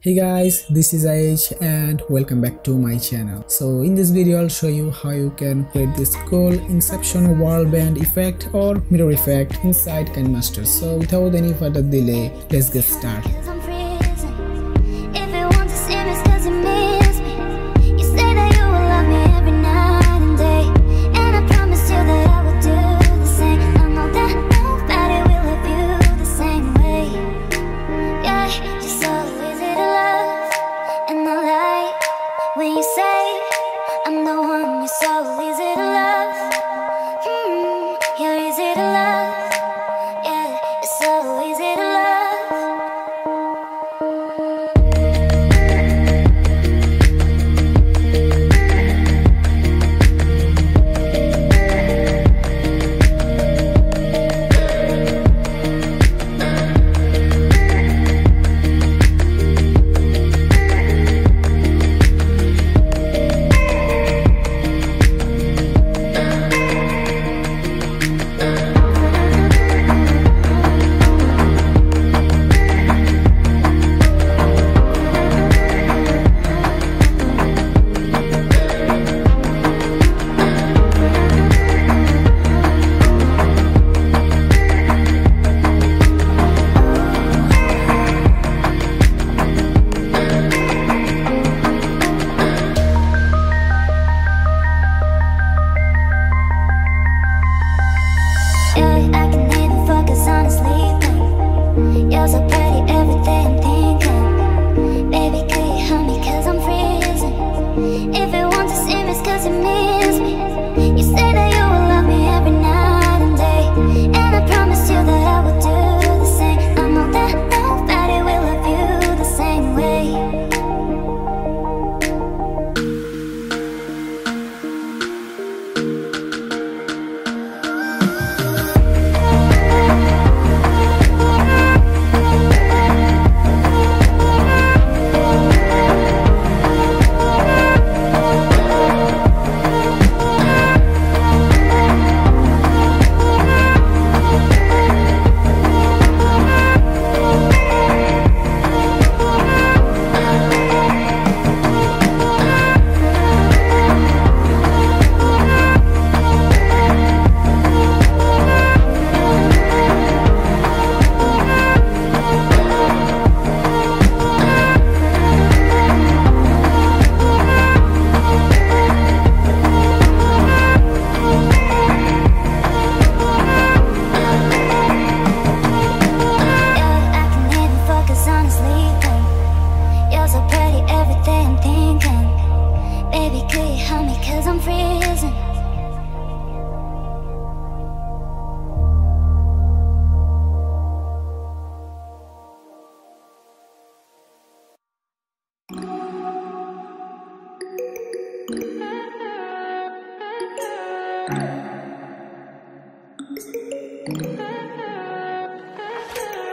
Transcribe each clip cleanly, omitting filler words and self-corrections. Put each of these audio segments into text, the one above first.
Hey guys, this is Ayush and welcome back to my channel. So in this video I'll show you how you can create this cool Inception wall band effect or mirror effect inside Kinemaster. So without any further delay, let's get started.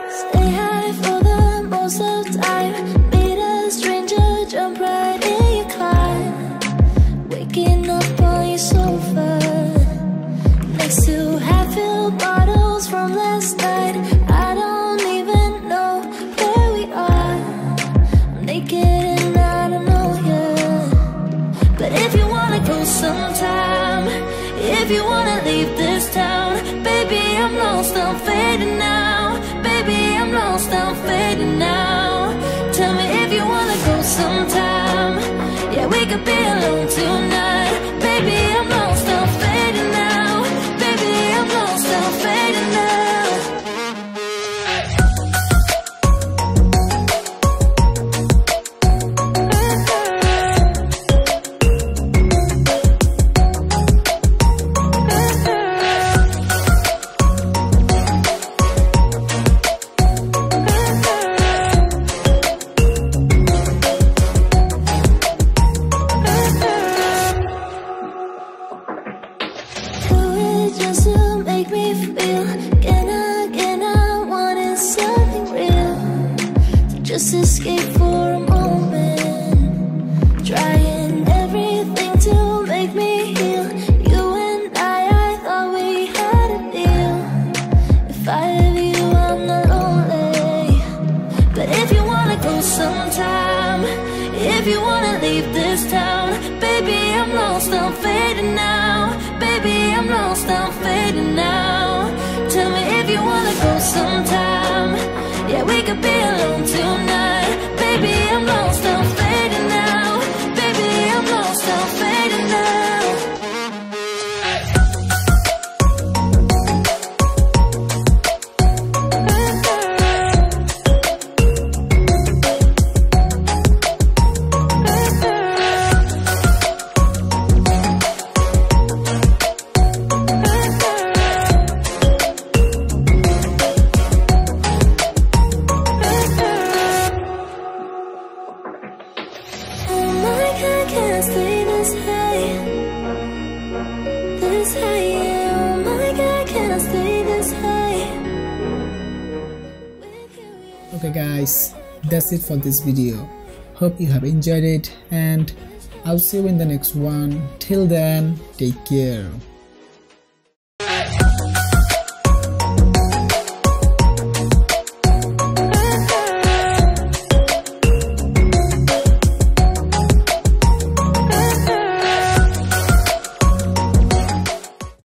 Stay high for the most of the time. Meet a stranger, jump right in your car. Waking up on your sofa next to half-filled bottles from last night. I don't even know where we are. I'm naked and I don't know you. But if you wanna go sometime, if you wanna leave this town, baby, I'm lost, I'm fading now. Baby, I'm lost, I'm fading now. Tell me if you wanna go sometime. Yeah, we could be alone tonight. Baby, I'm lost, I'm fading now. Baby, I'm lost, I'm fading now. Just to make me feel, can I wanted something real, to just escape for a moment, trying everything to make me heal. You and I thought we had a deal. If I have you, I'm not lonely. But if you wanna go sometime, you wanna go sometime, yeah, we could be alone tonight. Baby, I'm lost, I'm fading now. Baby, I'm lost, I'm fading now. Okay guys, that's it for this video. Hope you have enjoyed it, and I'll see you in the next one. Till then, take care.